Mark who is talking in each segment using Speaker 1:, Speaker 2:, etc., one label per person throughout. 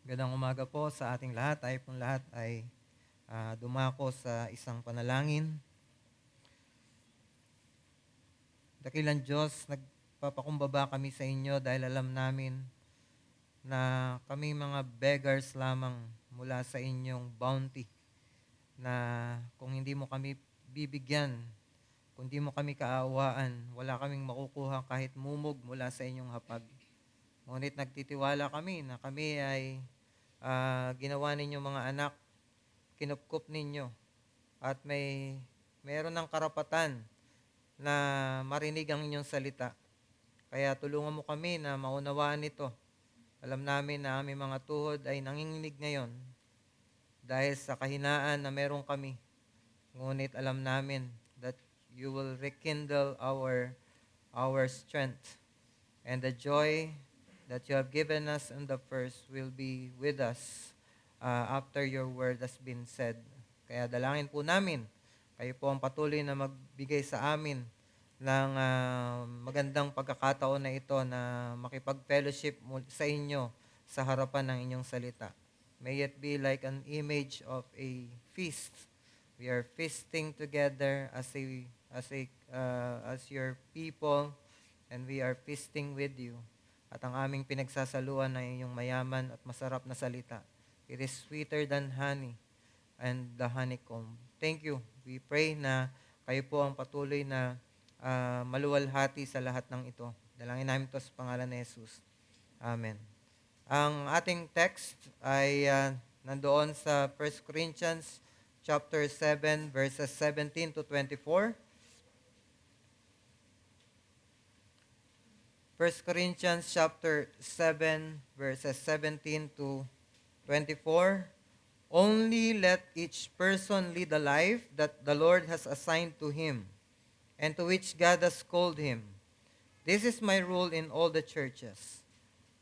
Speaker 1: Magandang umaga po sa ating lahat. Tayo pong lahat ay dumako sa isang panalangin. Dakilang Diyos, nagpapakumbaba kami sa inyo dahil alam namin na kami mga beggars lamang mula sa inyong bounty, na kung hindi mo kami bibigyan, kung hindi mo kami kaawaan, wala kaming makukuha kahit mumog mula sa inyong hapag. Ngunit nagtitiwala kami na kami ay ginawa ninyong mga anak, kinupkup ninyo, at meron ng karapatan na marinig ang inyong salita. Kaya tulungan mo kami na maunawaan ito. Alam namin na aming mga tuhod ay nanginginig ngayon dahil sa kahinaan na meron kami. Ngunit alam namin that you will rekindle our strength, and the joy that you have given us in the first will be with us after your word has been said. Kaya dalangin po namin, kayo po ang patuloy na magbigay sa amin ng magandang pagkakataon na ito na makipag-fellowship sa inyo sa harapan ng inyong salita. May it be like an image of a feast. We are feasting together as your people, and we are feasting with you. At ang aming pinagsasaluan ay iyong mayaman at masarap na salita. It is sweeter than honey and the honeycomb. Thank you. We pray na kayo po ang patuloy na maluwalhati sa lahat ng ito. Dalangin namin ito sa pangalan ni Jesus. Amen. Ang ating text ay nandoon sa 1 Corinthians chapter 7 verses 17 to 24. 1 Corinthians chapter 7 verses 17 to 24. Only let each person lead a life that the Lord has assigned to him, and to which God has called him. This is my rule in all the churches.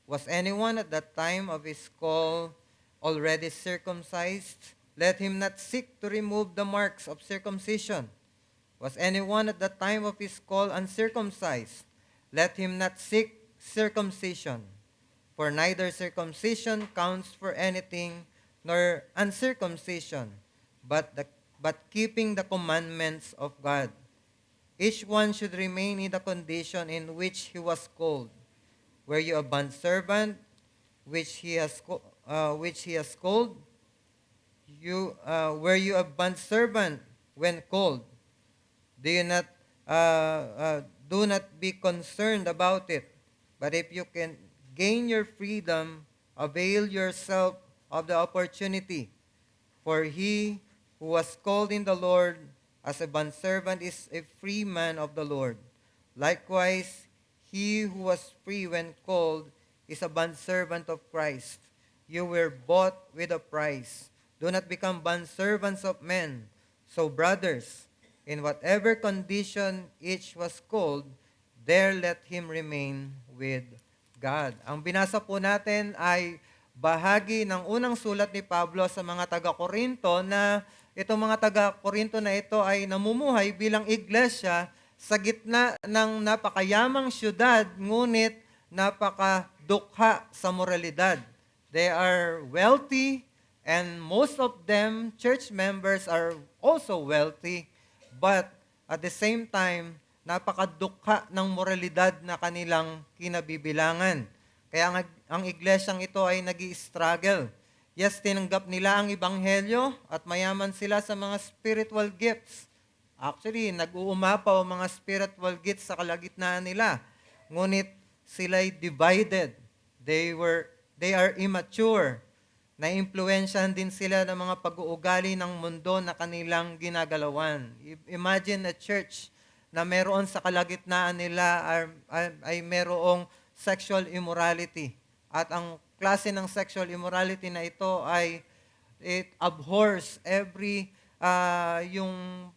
Speaker 1: Was anyone at that time of his call already circumcised? Let him not seek to remove the marks of circumcision. Was anyone at the time of his call uncircumcised? Let him not seek circumcision. For neither circumcision counts for anything, nor uncircumcision, but keeping the commandments of God. Each one should remain in the condition in which he was called. Were you a bondservant, which he has called? Were you a bondservant when called? Do not be concerned about it. But if you can gain your freedom, avail yourself of the opportunity. For he who was called in the Lord as a bondservant is a free man of the Lord. Likewise, he who was free when called is a bondservant of Christ. You were bought with a price. Do not become bondservants of men. So, brothers, in whatever condition each was called, there let him remain with God. Ang binasa po natin ay bahagi ng unang sulat ni Pablo sa mga taga-Korinto, na itong mga taga-Korinto na ito ay namumuhay bilang iglesia sa gitna ng napakayamang syudad, ngunit napakadukha sa moralidad. They are wealthy, and most of them, church members, are also wealthy, but at the same time, napakadukha ng moralidad na kanilang kinabibilangan. Kaya ang iglesyang ito ay nag-i-struggle. Yes, tinanggap nila ang ebanghelyo at mayaman sila sa mga spiritual gifts. Actually, nag-uumapaw ang mga spiritual gifts sa kalagitnaan nila. Ngunit sila'y divided. They are immature. Na-impluwensyahan din sila ng mga pag-uugali ng mundo na kanilang ginagalawan. Imagine a church na meron sa kalagitnaan nila ay merong sexual immorality. At ang klase ng sexual immorality na ito ay it abhors yung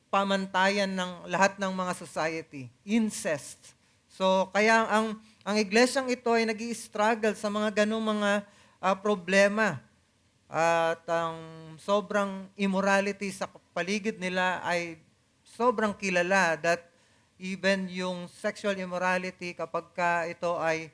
Speaker 1: pamantayan ng lahat ng mga society. Incest. So, kaya ang iglesyang ito ay nag-i-struggle sa mga ganung mga problema. At ang sobrang immorality sa paligid nila ay sobrang kilala, that even yung sexual immorality, kapag ka ito ay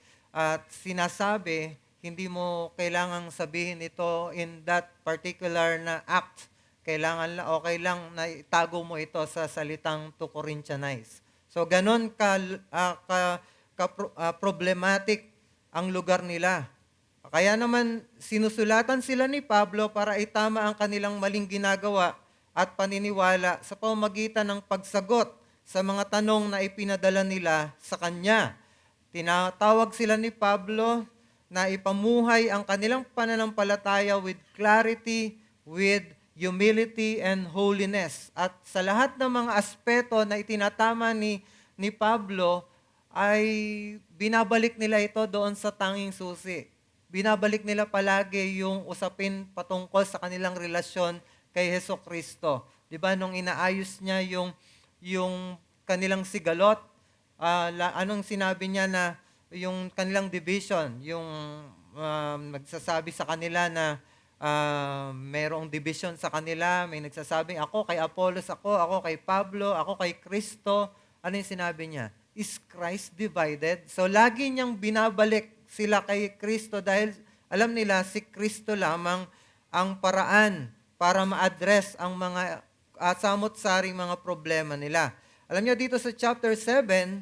Speaker 1: sinasabi, hindi mo kailangang sabihin ito in that particular na act. Kailangan okay lang na itago mo ito sa salitang to Corinthianize. So ganun problematic ang lugar nila. Kaya naman sinusulatan sila ni Pablo para itama ang kanilang maling ginagawa at paniniwala sa pamamagitan ng pagsagot sa mga tanong na ipinadala nila sa kanya. Tinatawag sila ni Pablo na ipamuhay ang kanilang pananampalataya with clarity, with humility, and holiness. At sa lahat ng mga aspeto na itinatama ni Pablo, ay binabalik nila ito doon sa tanging susi. Binabalik nila palagi yung usapin patungkol sa kanilang relasyon kay Hesus Kristo. 'Di ba nung inaayos niya yung kanilang sigalot, anong sinabi niya na yung kanilang division, yung nagsasabi sa kanila na mayroong division sa kanila, may nagsasabing ako kay Apollos ako kay Pablo, ako kay Kristo. Ano yung sinabi niya? Is Christ divided? So lagi niyang binabalik sila kay Kristo dahil alam nila si Kristo lamang ang paraan para ma-address ang mga samot-saring mga problema nila. Alam niyo dito sa chapter 7,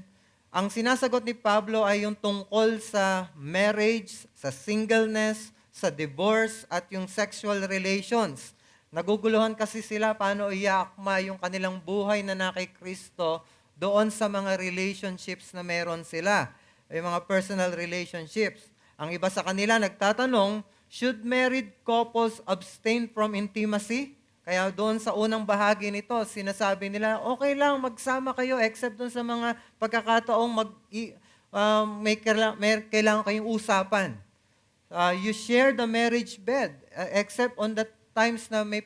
Speaker 1: ang sinasagot ni Pablo ay yung tungkol sa marriage, sa singleness, sa divorce, at yung sexual relations. Naguguluhan kasi sila paano iakma yung kanilang buhay na kay Kristo doon sa mga relationships na meron sila, yung mga personal relationships. Ang iba sa kanila nagtatanong, should married couples abstain from intimacy? Kaya doon sa unang bahagi nito, sinasabi nila, okay lang, magsama kayo except doon sa mga pagkakataong may kailangan kayong usapan. You share the marriage bed except on the times na may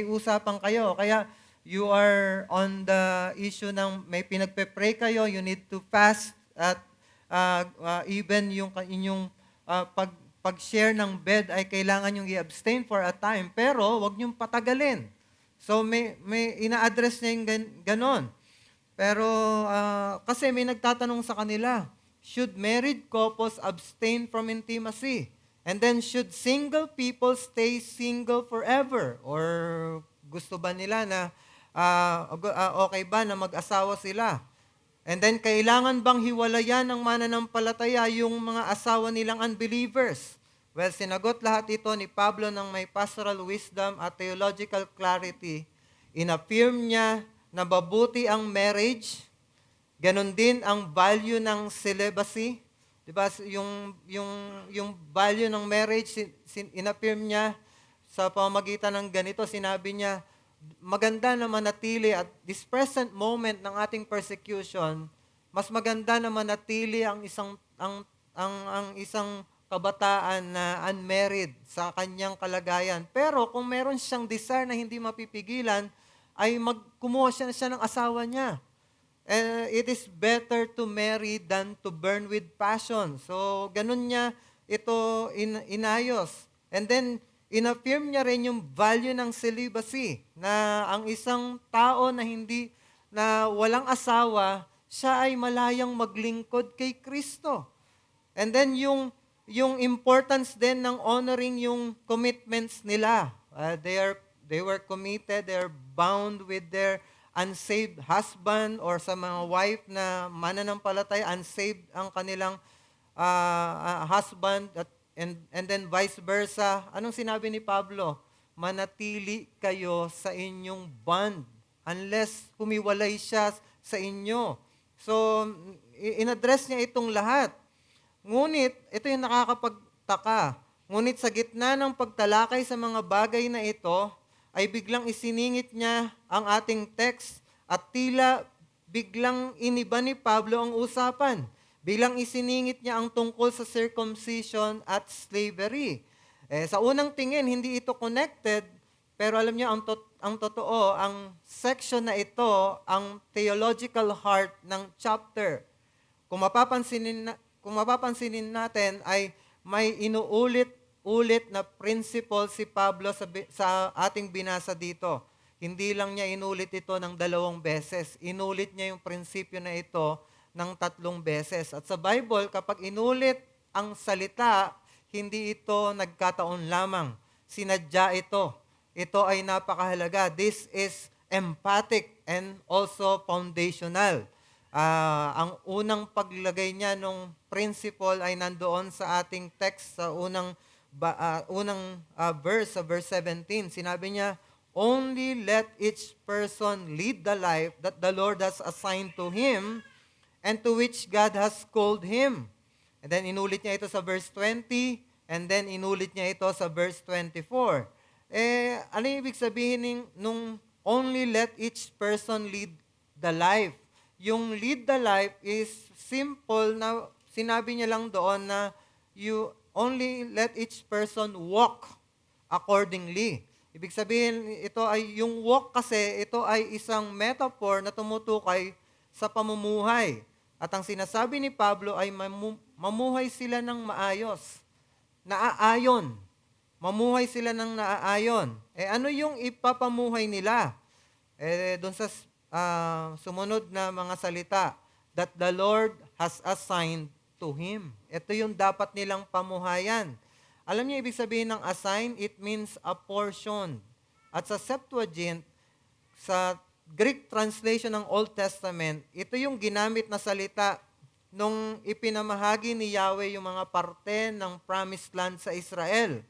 Speaker 1: usapan kayo. Kaya you are on the issue ng may pinagpe-pray kayo, you need to fast at even yung inyong pag-share ng bed ay kailangan yung i-abstain for a time, pero wag niyong patagalin. So may ina-address niya yung ganon. Pero kasi may nagtatanong sa kanila, should married couples abstain from intimacy? And then should single people stay single forever? Or gusto ba nila na okay ba na mag-asawa sila? And then, kailangan bang hiwalayan ng mananampalataya yung mga asawa nilang unbelievers? Well, sinagot lahat ito ni Pablo ng may pastoral wisdom at theological clarity. In-affirm niya na mabuti ang marriage, ganon din ang value ng celibacy. Diba? Yung value ng marriage, in-affirm niya sa pamamagitan ng ganito, sinabi niya, maganda na manatili at this present moment ng ating persecution, mas maganda na manatili ang isang kabataan na unmarried sa kanyang kalagayan. Pero kung meron siyang desire na hindi mapipigilan, ay kumuha siya ng asawa niya. It is better to marry than to burn with passion. So, ganun niya ito inayos. And then, in-affirm niya rin yung value ng celibacy, na ang isang tao na walang asawa, siya ay malayang maglingkod kay Kristo. And then yung importance din ng honoring yung commitments nila. They were committed, they are bound with their unsaved husband, or sa mga wife na mananampalataya, unsaved ang kanilang husband, and then vice versa. Anong sinabi ni Pablo? Manatili kayo sa inyong bond unless humiwalay siya sa inyo. So, in-address niya itong lahat. Ngunit, ito yung nakakapagtaka. Ngunit sa gitna ng pagtalakay sa mga bagay na ito, ay biglang isiningit niya ang ating text at tila biglang iniba ni Pablo ang usapan. Bilang isiningit niya ang tungkol sa circumcision at slavery. Sa unang tingin, hindi ito connected, pero alam niyo, ang totoo, ang section na ito, ang theological heart ng chapter. Kung mapapansinin natin, ay may inuulit-ulit na principle si Pablo sa ating binasa dito. Hindi lang niya inulit ito ng 2 beses. Inulit niya yung prinsipyo na ito ng 3 beses. At sa Bible, kapag inulit ang salita, hindi ito nagkataon lamang. Sinadya ito. Ito ay napakahalaga. This is emphatic and also foundational. Ang unang paglagay niya nung principle ay nandoon sa ating text sa unang verse, sa verse 17. Sinabi niya, only let each person lead the life that the Lord has assigned to him and to which God has called him. And then inulit niya ito sa verse 20, and then inulit niya ito sa verse 24. Ano yung ibig sabihin nung only let each person lead the life? Yung lead the life is simple na sinabi niya lang doon na you only let each person walk accordingly. Ibig sabihin, ito ay, yung walk kasi, ito ay isang metaphor na tumutukoy sa pamumuhay. At ang sinasabi ni Pablo ay mamuhay sila ng maayos, naaayon. Mamuhay sila ng naaayon. Ano yung ipapamuhay nila? Doon sa sumunod na mga salita, that the Lord has assigned to him. Ito yung dapat nilang pamuhayan. Alam niyo ibig sabihin ng assign? It means a portion. At sa Septuagint, sa Greek translation ng Old Testament, ito yung ginamit na salita nung ipinamahagi ni Yahweh yung mga parte ng promised land sa Israel.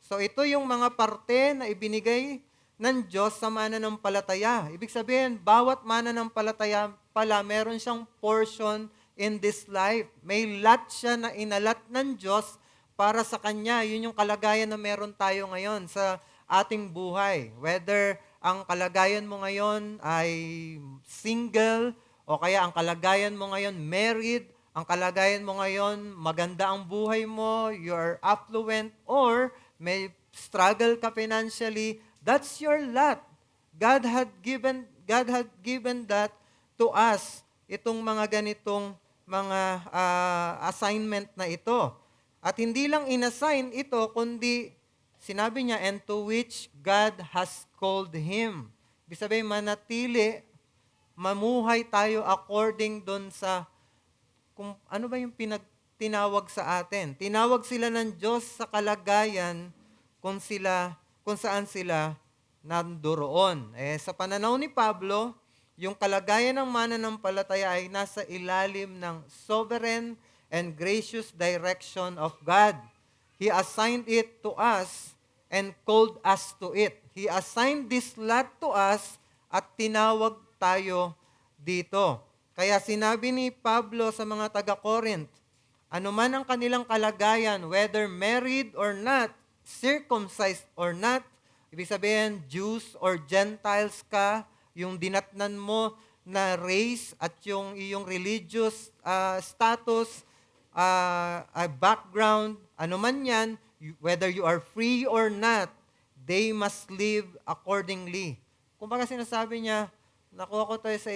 Speaker 1: So ito yung mga parte na ibinigay ng Diyos sa mananampalataya. Ibig sabihin, bawat mananampalataya pala, meron siyang portion in this life. May lot siya na inalat ng Diyos para sa Kanya. Yun yung kalagayan na meron tayo ngayon sa ating buhay. Whether ang kalagayan mo ngayon ay single, o kaya ang kalagayan mo ngayon married, ang kalagayan mo ngayon maganda ang buhay mo, you're affluent, or may struggle ka financially, that's your lot. God had given that to us, itong mga ganitong mga assignment na ito. At hindi lang inassign ito, kundi sinabi niya, and to which God has called him. Ibig sabihin, manatili, mamuhay tayo according doon sa, kung ano ba yung tinawag sa atin. Tinawag sila ng Diyos sa kalagayan kung saan sila nandoon. Sa pananaw ni Pablo, yung kalagayan ng mananampalataya ay nasa ilalim ng sovereign and gracious direction of God. He assigned it to us and called us to it. He assigned this lot to us at tinawag tayo dito. Kaya sinabi ni Pablo sa mga taga-Corinth, anuman ang kanilang kalagayan, whether married or not, circumcised or not, ibig sabihin, Jews or Gentiles ka, yung dinatnan mo na race at yung iyong religious status, background, anuman yan, whether you are free or not, they must live accordingly. Kung baga sinasabi niya, nakuha ko tayo sa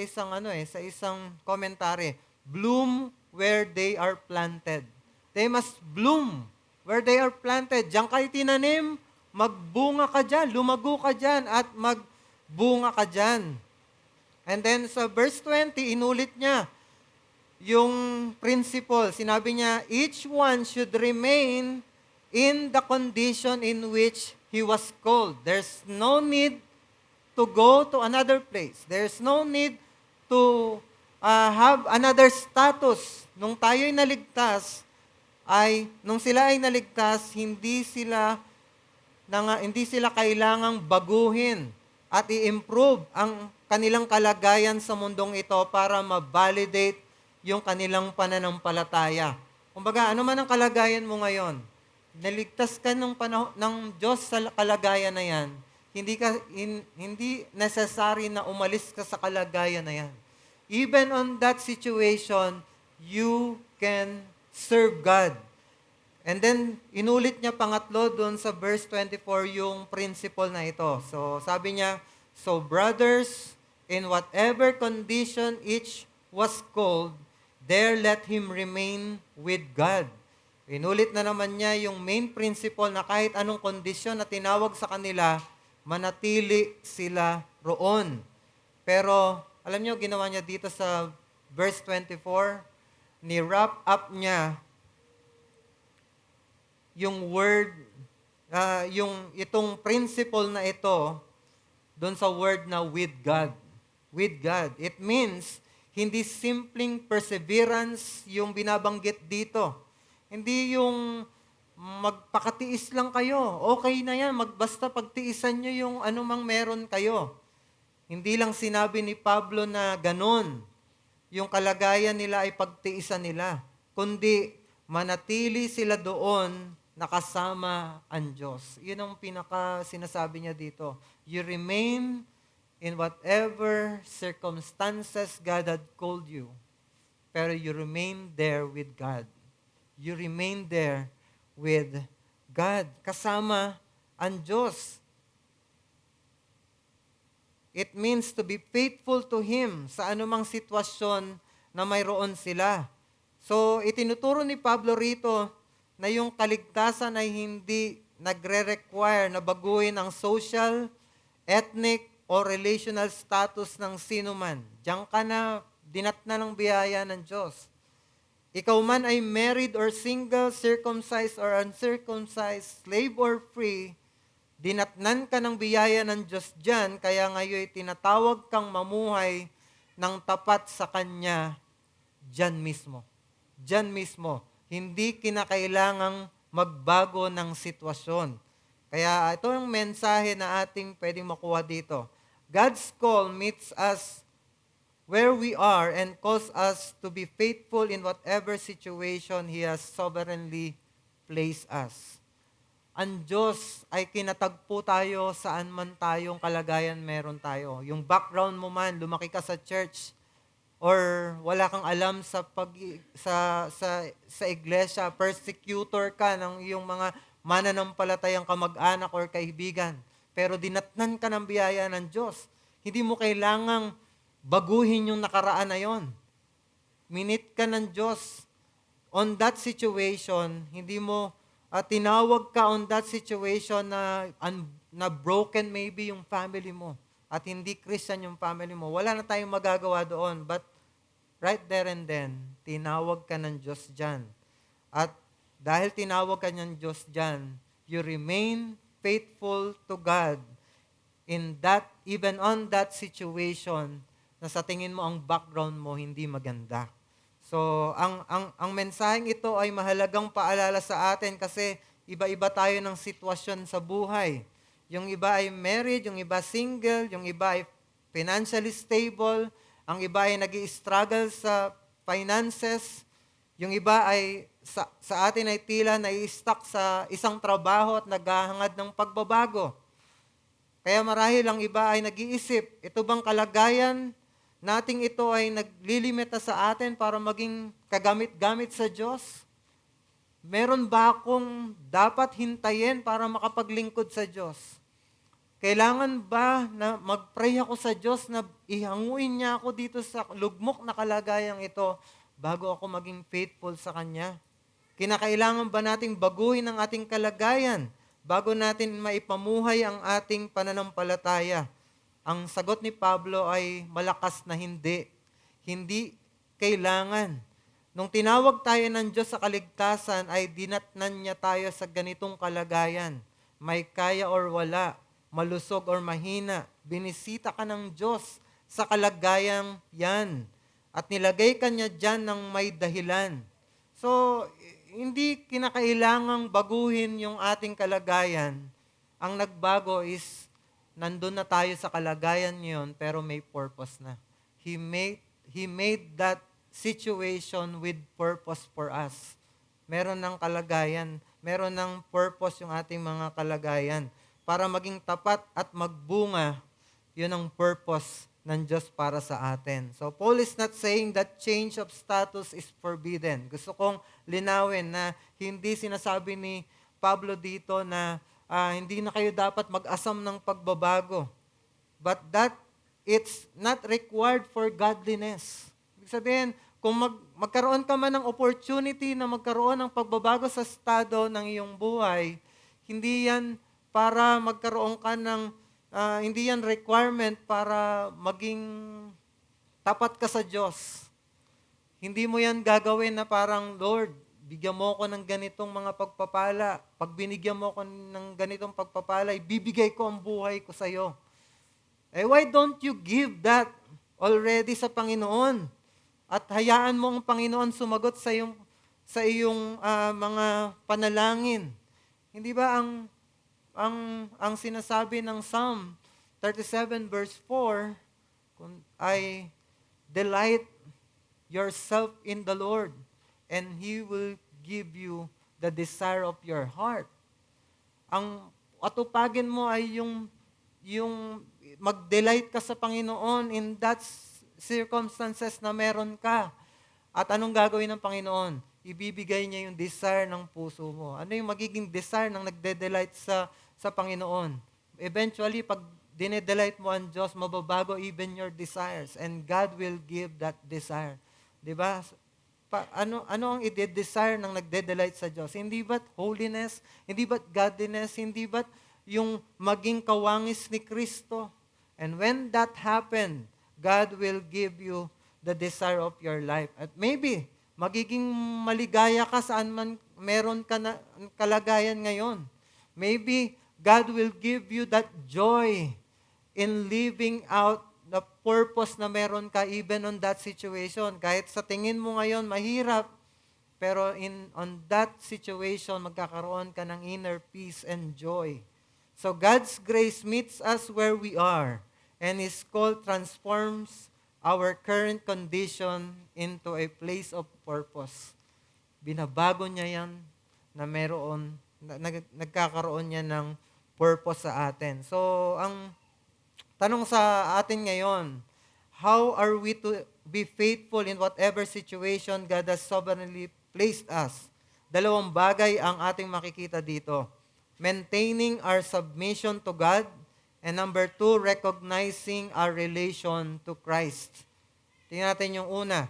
Speaker 1: isang commentary, bloom where they are planted. They must bloom where they are planted. Diyan kayo tinanim, magbunga ka dyan, lumago ka dyan, at magbunga ka dyan. And then sa verse 20, inulit niya yung principle. Sinabi niya, each one should remain in the condition in which he was called. There's no need to go to another place. There's no need to have another status. Nung tayo'y naligtas, nung sila ay naligtas, hindi sila kailangang baguhin at i-improve ang kanilang kalagayan sa mundong ito para ma-validate yung kanilang pananampalataya. Kumbaga, ano man ang kalagayan mo ngayon, naligtas ka ng Diyos sa kalagayan na yan, hindi necessary na umalis ka sa kalagayan na yan. Even on that situation, you can serve God. And then, inulit niya pangatlo doon sa verse 24 yung principle na ito. So, sabi niya, so brothers, in whatever condition each was called, there let him remain with God. Inulit na naman niya yung main principle na kahit anong kondisyon na tinawag sa kanila, manatili sila roon. Pero, alam niyo, ginawa niya dito sa verse 24, ni-wrap up niya yung word, yung itong principle na ito doon sa word na with God. With God. It means, hindi simpleng perseverance yung binabanggit dito. Hindi yung magpakatiis lang kayo. Okay na yan. Basta pagtiisan nyo yung anumang meron kayo. Hindi lang sinabi ni Pablo na ganun. Yung kalagayan nila ay pagtiisan nila. Kundi manatili sila doon nakasama ang Diyos. Yun ang pinaka sinasabi niya dito. You remain in whatever circumstances God had called you. Pero you remain there with God. You remain there with God. Kasama ang Diyos. It means to be faithful to Him sa anumang sitwasyon na mayroon sila. So, itinuturo ni Pablo rito na yung kaligtasan ay hindi nagre-require na baguhin ang social, ethnic, o relational status ng sino man. Diyan ka na, dinatna ng biyaya ng Diyos. Ikaw man ay married or single, circumcised or uncircumcised, slave or free, dinatnan ka ng biyaya ng Diyos dyan, kaya ngayon tinatawag kang mamuhay ng tapat sa Kanya dyan mismo. Dyan mismo. Hindi kinakailangang magbago ng sitwasyon. Kaya ito yung mensahe na ating pwedeng makuha dito. God's call meets us where we are and calls us to be faithful in whatever situation He has sovereignly placed us. Ang Diyos ay kinatagpo tayo saan man tayong kalagayan meron tayo. Yung background mo man, lumaki ka sa church, or wala kang alam sa iglesia, persecutor ka ng iyong mga mananampalatayang kamag-anak or kaibigan, pero dinatnan ka ng biyaya ng Diyos. Hindi mo kailangang baguhin yung nakaraan na yon. Minit ka ng Diyos on that situation, hindi mo tinawag ka on that situation na broken maybe yung family mo at hindi Christian yung family mo. Wala na tayong magagawa doon. But right there and then, tinawag ka ng Diyos dyan. At dahil tinawag ka ng Diyos dyan, you remain faithful to God in that, even on that situation na sa tingin mo ang background mo hindi maganda. So, ang mensaheng ito ay mahalagang paalala sa atin kasi iba-iba tayo ng sitwasyon sa buhay. Yung iba ay married, yung iba single, yung iba ay financially stable, ang iba ay nag-i-struggle sa finances, yung iba ay sa atin ay tila nai-stuck sa isang trabaho at naghahangad ng pagbabago. Kaya marahil ang iba ay nag-iisip, ito bang kalagayan nating ito ay naglilimita sa atin para maging kagamit-gamit sa Diyos? Meron ba akong dapat hintayin para makapaglingkod sa Diyos? Kailangan ba na mag-pray ako sa Diyos na ihanguin niya ako dito sa lugmok na kalagayang ito bago ako maging faithful sa Kanya? Kinakailangan ba nating baguhin ang ating kalagayan bago natin maipamuhay ang ating pananampalataya? Ang sagot ni Pablo ay malakas na hindi. Hindi kailangan. Nung tinawag tayo ng Diyos sa kaligtasan, ay dinatnan niya tayo sa ganitong kalagayan. May kaya or wala, malusog or mahina, binisita ka ng Diyos sa kalagayang yan. At nilagay ka niya dyan ng may dahilan. So, hindi kinakailangang baguhin yung ating kalagayan. Ang nagbago is nandun na tayo sa kalagayan ngayon, pero may purpose na. He made that situation with purpose for us. Meron ng kalagayan, meron ng purpose yung ating mga kalagayan. Para maging tapat at magbunga, yun ang purpose ng Diyos para sa atin. So, Paul is not saying that change of status is forbidden. Gusto kong linawin na hindi sinasabi ni Pablo dito na hindi na kayo dapat mag-asam ng pagbabago. But that it's not required for godliness. Ibig sabihin, kung magkaroon ka man ng opportunity na magkaroon ng pagbabago sa estado ng iyong buhay, hindi yan para magkaroon ka ng, hindi yan requirement para maging tapat ka sa Diyos. Hindi mo yan gagawin na parang, Lord, bigyan mo ako ng ganitong mga pagpapala. Pag binigyan mo ako ng ganitong pagpapala, ibibigay ko ang buhay ko sa iyo. Why don't you give that already sa Panginoon? At hayaan mo ang Panginoon sumagot sa iyong mga panalangin. Hindi ba ang sinasabi ng Psalm 37 verse 4 ay delight yourself in the Lord and He will give you the desire of your heart. Ang atupagin mo ay yung mag-delight ka sa Panginoon in that circumstances na meron ka. At anong gagawin ng Panginoon? Ibibigay niya yung desire ng puso mo. Ano yung magiging desire ng nagde-delight sa Panginoon? Eventually, pag dinedelight mo ang Diyos, mababago even your desires and God will give that desire. 'Di ba? Ano ang i-desire ng nagde-delight sa Diyos? Hindi ba't holiness? Hindi ba't godliness? Hindi ba't yung maging kawangis ni Kristo? And when that happened, God will give you the desire of your life. At maybe, magiging maligaya ka saan man meron ka na kalagayan ngayon. Maybe, God will give you that joy in living out the purpose na meron ka even on that situation. Kahit sa tingin mo ngayon mahirap, pero on that situation, magkakaroon ka ng inner peace and joy. So God's grace meets us where we are, and His call transforms our current condition into a place of purpose. Binabago niya yan na nagkakaroon niya ng purpose sa atin. So, ang tanong sa atin ngayon, how are we to be faithful in whatever situation God has sovereignly placed us? Dalawang bagay ang ating makikita dito. Maintaining our submission to God, and number 2, recognizing our relation to Christ. Tingnan natin yung una.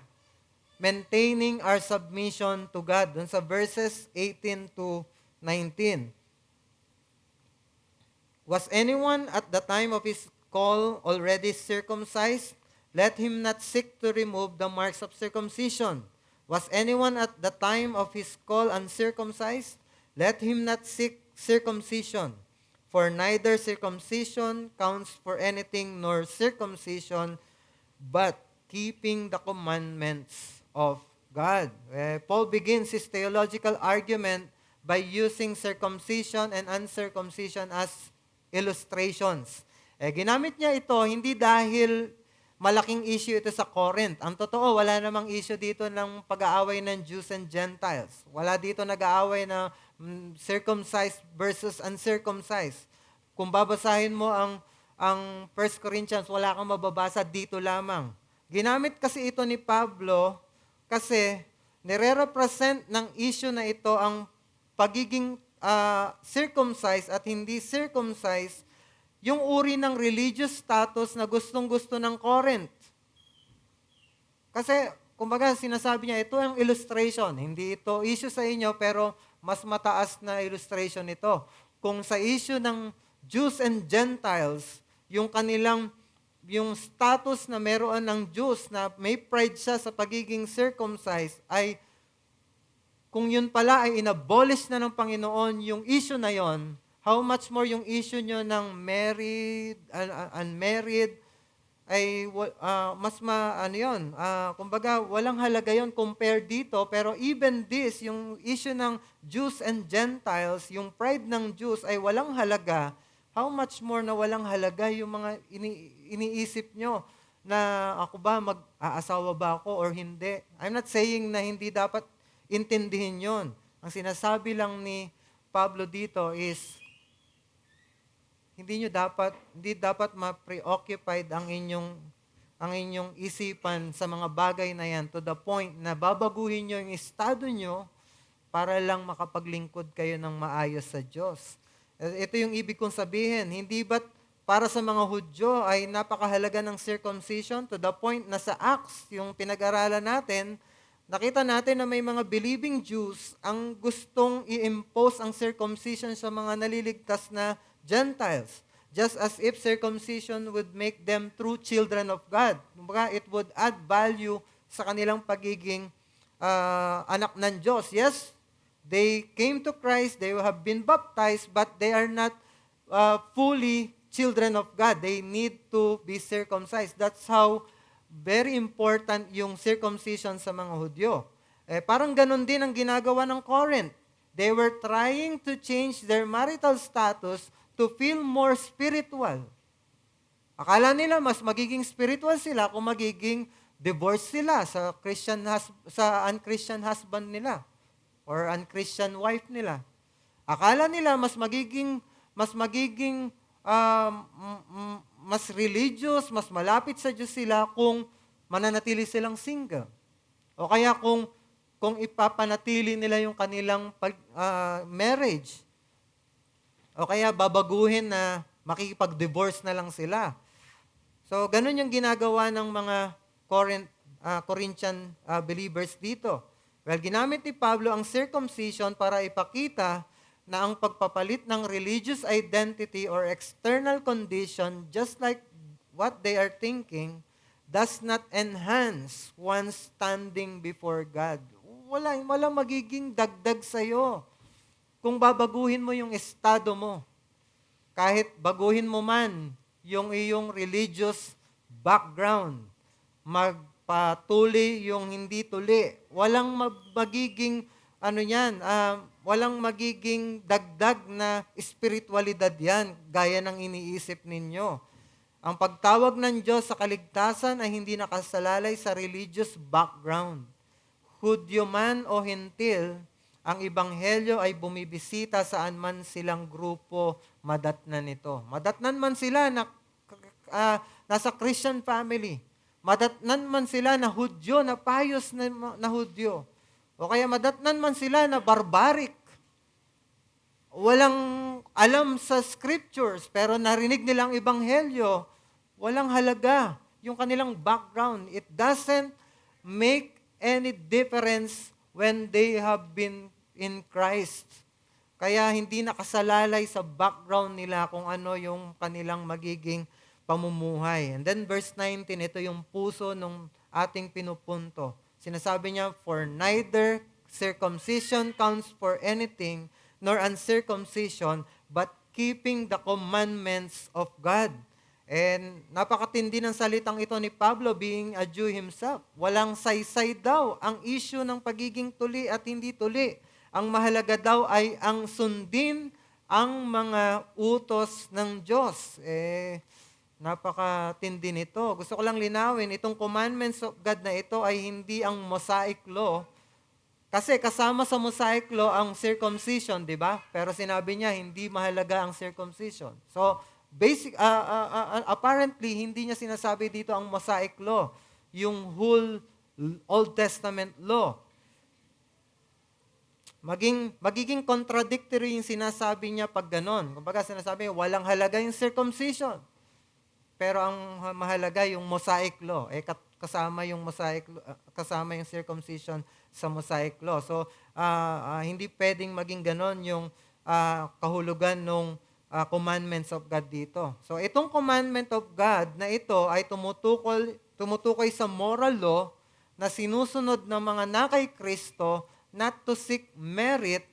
Speaker 1: Maintaining our submission to God. Dun sa verses 18 to 19. Was anyone at the time of his call already circumcised? Let him not seek to remove the marks of circumcision. Was anyone at the time of his call uncircumcised? Let him not seek circumcision. For neither circumcision counts for anything nor circumcision, but keeping the commandments of God. Paul begins his theological argument by using circumcision and uncircumcision as illustrations. Ginamit niya ito hindi dahil malaking issue ito sa Corinth. Ang totoo, wala namang issue dito ng pag-aaway ng Jews and Gentiles. Wala dito nag-aaway na circumcised versus uncircumcised. Kung babasahin mo ang 1 Corinthians, wala kang mababasa dito lamang. Ginamit kasi ito ni Pablo kasi nire-represent ng issue na ito ang pagiging circumcised at hindi circumcised, yung uri ng religious status na gustong-gusto ng Corinth. Kasi, kumbaga, sinasabi niya, ito ang illustration. Hindi ito issue sa inyo, pero mas mataas na illustration ito. Kung sa issue ng Jews and Gentiles, yung status na meron ng Jews na may pride siya sa pagiging circumcised, ay kung yun pala ay inabolish na ng Panginoon yung issue na yon, how much more yung issue nyo ng married, unmarried, ay kumbaga walang halaga yon compare dito, pero even this, yung issue ng Jews and Gentiles, yung pride ng Jews ay walang halaga, how much more na walang halaga yung mga iniisip nyo na ako ba, mag-aasawa ba ako or hindi. I'm not saying na hindi dapat intindihin yon. Ang sinasabi lang ni Pablo dito is, hindi dapat ma-preoccupied ang inyong isipan sa mga bagay na yan to the point na babaguhin nyo yung estado nyo para lang makapaglingkod kayo ng maayos sa Diyos. Ito yung ibig kong sabihin, hindi ba't para sa mga Hudyo ay napakahalaga ng circumcision to the point na sa Acts, yung pinag-aralan natin, nakita natin na may mga believing Jews ang gustong i-impose ang circumcision sa mga naliligtas na Gentiles. Just as if circumcision would make them true children of God. Kumbaga, it would add value sa kanilang pagiging anak ng Diyos. Yes, they came to Christ, they have been baptized, but they are not fully children of God. They need to be circumcised. That's how very important yung circumcision sa mga Hudyo. Parang ganun din ang ginagawa ng Corinth. They were trying to change their marital status to feel more spiritual. Akala nila mas magiging spiritual sila kung magiging divorce sila sa unchristian husband nila or unchristian wife nila. Akala nila mas magiging mas religious, mas malapit sa Diyos sila kung mananatili silang single. O kaya kung ipapanatili nila yung kanilang marriage. O kaya babaguhin na makikipag-divorce na lang sila. So, ganun yung ginagawa ng mga Corinthian believers dito. Well, ginamit ni Pablo ang circumcision para ipakita na ang pagpapalit ng religious identity or external condition, just like what they are thinking, does not enhance one's standing before God. Walang magiging dagdag sa'yo kung babaguhin mo yung estado mo. Kahit baguhin mo man yung iyong religious background, magpatuli yung hindi tuli, walang magiging walang magiging dagdag na espiritualidad yan, gaya ng iniisip ninyo. Ang pagtawag ng Diyos sa kaligtasan ay hindi nakasalalay sa religious background. Hudyo man o Hentil, ang Ebanghelyo ay bumibisita saan man silang grupo madatnan nito. Madatnan man sila na nasa Christian family. Madatnan man sila na Hudyo, na pious na Hudyo. O kaya madatnan man sila na barbaric. Walang alam sa scriptures, pero narinig nilang Ebanghelyo, walang halaga yung kanilang background. It doesn't make any difference when they have been in Christ. Kaya hindi nakasalalay sa background nila kung ano yung kanilang magiging pamumuhay. And then verse 19, ito yung puso ng ating pinupunto. Sinasabi niya, for neither circumcision counts for anything, nor uncircumcision, but keeping the commandments of God. And napakatindi ng salitang ito ni Pablo, being a Jew himself. Walang saysay daw ang issue ng pagiging tuli at hindi tuli. Ang mahalaga daw ay ang sundin ang mga utos ng Diyos. Napakatindi nito. Gusto ko lang linawin, itong commandments of God na ito ay hindi ang Mosaic Law. Kasi kasama sa Mosaic Law ang circumcision, di ba? Pero sinabi niya, hindi mahalaga ang circumcision. So, apparently, hindi niya sinasabi dito ang Mosaic Law, yung whole Old Testament Law. Magiging contradictory yung sinasabi niya pag ganon. Kumbaga sinasabi niya, walang halaga yung circumcision. Pero ang mahalaga yung Mosaic Law. Kasama yung Mosaic, kasama yung circumcision sa Mosaic Law. So, hindi pwedeng maging ganon yung kahulugan ng commandments of God dito. So, itong commandment of God na ito ay tumutukoy sa moral law na sinusunod ng mga nakay Kristo, not to seek merit,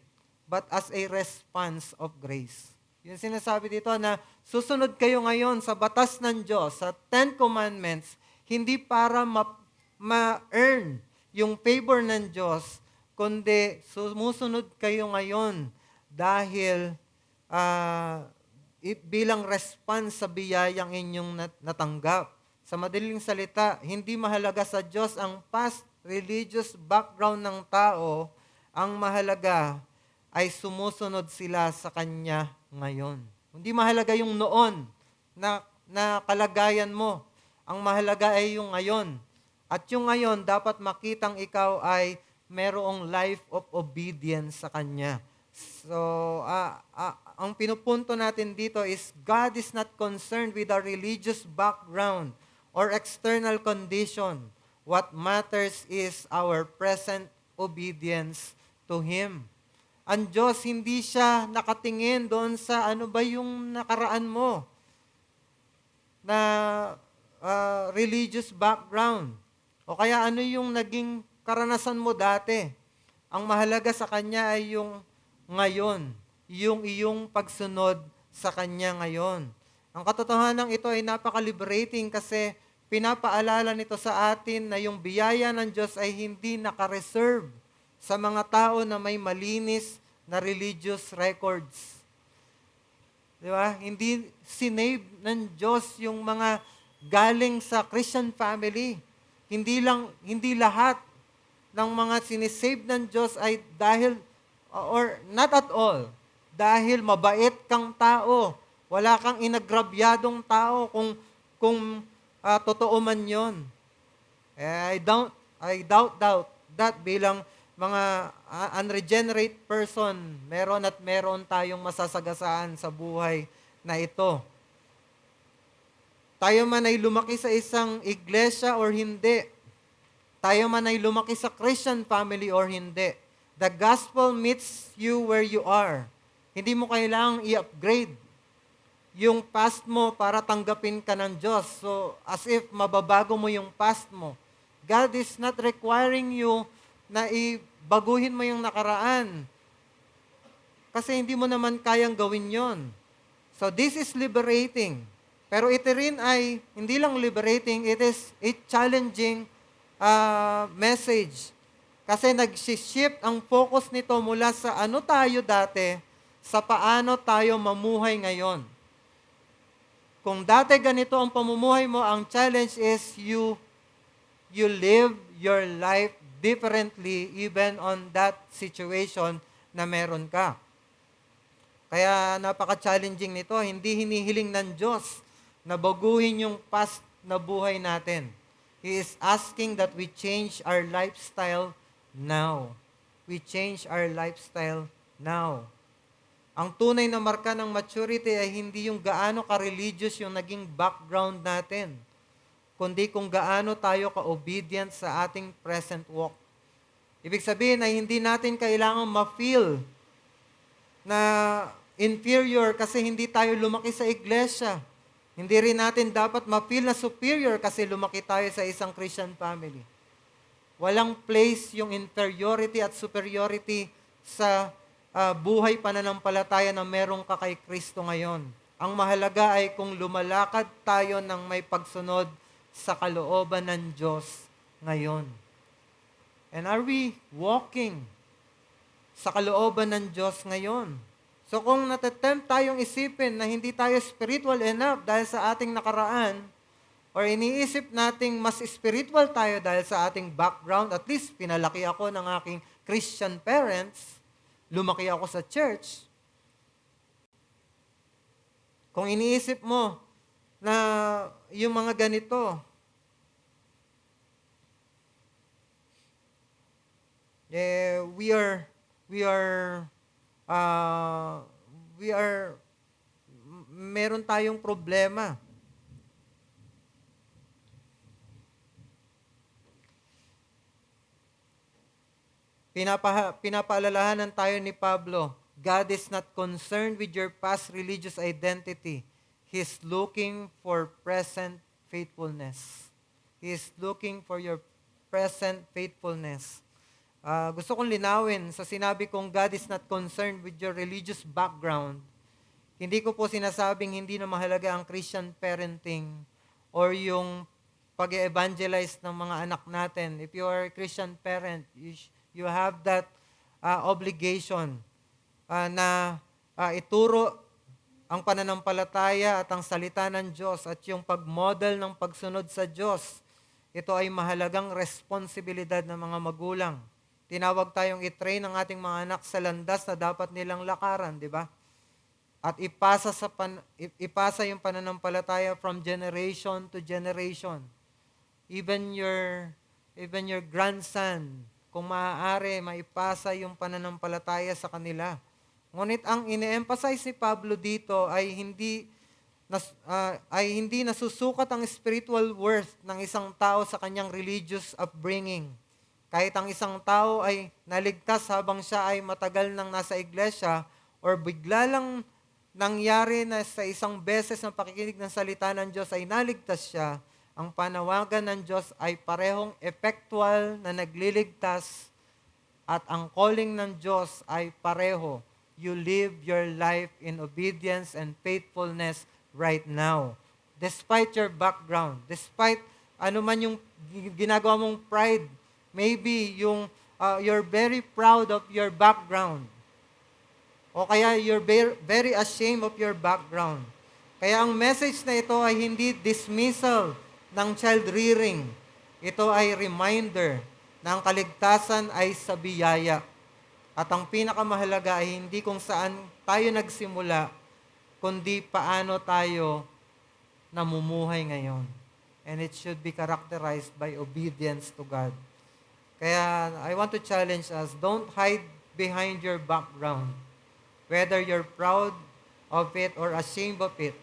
Speaker 1: but as a response of grace. Yung sinasabi dito na susunod kayo ngayon sa batas ng Diyos, sa 10 Commandments, hindi para ma-earn yung favor ng Diyos, kundi sumusunod kayo ngayon dahil bilang response sa biyayang inyong natanggap. Sa madaling salita, hindi mahalaga sa Diyos ang past religious background ng tao, ang mahalaga ay sumusunod sila sa Kanya ngayon. Hindi mahalaga yung noon na kalagayan mo. Ang mahalaga ay yung ngayon. At yung ngayon, dapat makitang ikaw ay merong life of obedience sa Kanya. So, ang pinupunto natin dito is God is not concerned with our religious background or external condition. What matters is our present obedience to Him. Ang Diyos, hindi siya nakatingin doon sa ano ba yung nakaraan mo na religious background. O kaya ano yung naging karanasan mo dati. Ang mahalaga sa Kanya ay yung ngayon, yung iyong pagsunod sa Kanya ngayon. Ang katotohanan ito ay napaka-liberating kasi pinapaalala nito sa atin na yung biyaya ng Diyos ay hindi nakareserve sa mga tao na may malinis na religious records. Di ba? Hindi sinave ng Diyos yung mga galing sa Christian family. Hindi lahat ng mga sinisave ng Diyos ay dahil, or not at all, dahil mabait kang tao. Wala kang inagrabyadong tao kung totoo man yon. I doubt that bilang mga unregenerate person, meron at meron tayong masasagasaan sa buhay na ito. Tayo man ay lumaki sa isang iglesia or hindi, tayo man ay lumaki sa Christian family or hindi, the gospel meets you where you are. Hindi mo kailangang i-upgrade yung past mo para tanggapin ka ng Diyos. So, as if mababago mo yung past mo. God is not requiring you na baguhin mo yung nakaraan. Kasi hindi mo naman kayang gawin yon. So, this is liberating. Pero ito rin ay, hindi lang liberating, it is a challenging message. Kasi nag-shift ang focus nito mula sa ano tayo dati, sa paano tayo mamuhay ngayon. Kung dati ganito ang pamumuhay mo, ang challenge is you live your life differently even on that situation na meron ka. Kaya napaka-challenging nito. Hindi hinihiling ng Diyos na baguhin yung past na buhay natin. He is asking that we change our lifestyle now. We change our lifestyle now. Ang tunay na marka ng maturity ay hindi yung gaano ka-religious yung naging background natin, kundi kung gaano tayo ka-obedient sa ating present walk. Ibig sabihin ay hindi natin kailangan ma-feel na inferior kasi hindi tayo lumaki sa iglesia. Hindi rin natin dapat ma-feel na superior kasi lumaki tayo sa isang Christian family. Walang place yung inferiority at superiority sa buhay pananampalataya na meron ka kay Kristo ngayon. Ang mahalaga ay kung lumalakad tayo ng may pagsunod sa kalooban ng Diyos ngayon. And are we walking sa kalooban ng Diyos ngayon? So kung natatempt tayong isipin na hindi tayo spiritual enough dahil sa ating nakaraan, or iniisip nating mas spiritual tayo dahil sa ating background, at least pinalaki ako ng aking Christian parents, lumaki ako sa church. Kung iniisip mo na yung mga ganito, meron tayong problema. Pinapaalalahanan tayo ni Pablo, God is not concerned with your past religious identity. He is looking for present faithfulness. He is looking for your present faithfulness. Gusto kong linawin sa sinabi kong God is not concerned with your religious background. Hindi ko po sinasabing hindi na mahalaga ang Christian parenting or yung pag-evangelize ng mga anak natin. If you are a Christian parent, you have that obligation na ituro ang pananampalataya at ang salita ng Diyos at yung pag-model ng pagsunod sa Diyos. Ito ay mahalagang responsibilidad ng mga magulang. Tinawag tayong i-train ang ating mga anak sa landas na dapat nilang lakaran, di ba? At ipasa yung pananampalataya from generation to generation. Even your grandson, kung maaari, maipasa yung pananampalataya sa kanila. Ngunit ang ine-emphasize ni Pablo dito ay hindi nasusukat ang spiritual worth ng isang tao sa kanyang religious upbringing. Kahit ang isang tao ay naligtas habang siya ay matagal nang nasa iglesia or bigla lang nangyari na sa isang beses ng pakikinig ng salita ng Diyos ay naligtas siya, ang panawagan ng Diyos ay parehong effectual na nagliligtas at ang calling ng Diyos ay pareho. You live your life in obedience and faithfulness right now. Despite your background, despite ano man yung ginagawa mong pride, maybe you're very proud of your background. O kaya you're very ashamed of your background. Kaya ang message na ito ay hindi dismissal ng child rearing. Ito ay reminder na ang kaligtasan ay sa biyaya. At ang pinakamahalaga ay hindi kung saan tayo nagsimula, kundi paano tayo namumuhay ngayon. And it should be characterized by obedience to God. Kaya I want to challenge us, don't hide behind your background. Whether you're proud of it or ashamed of it,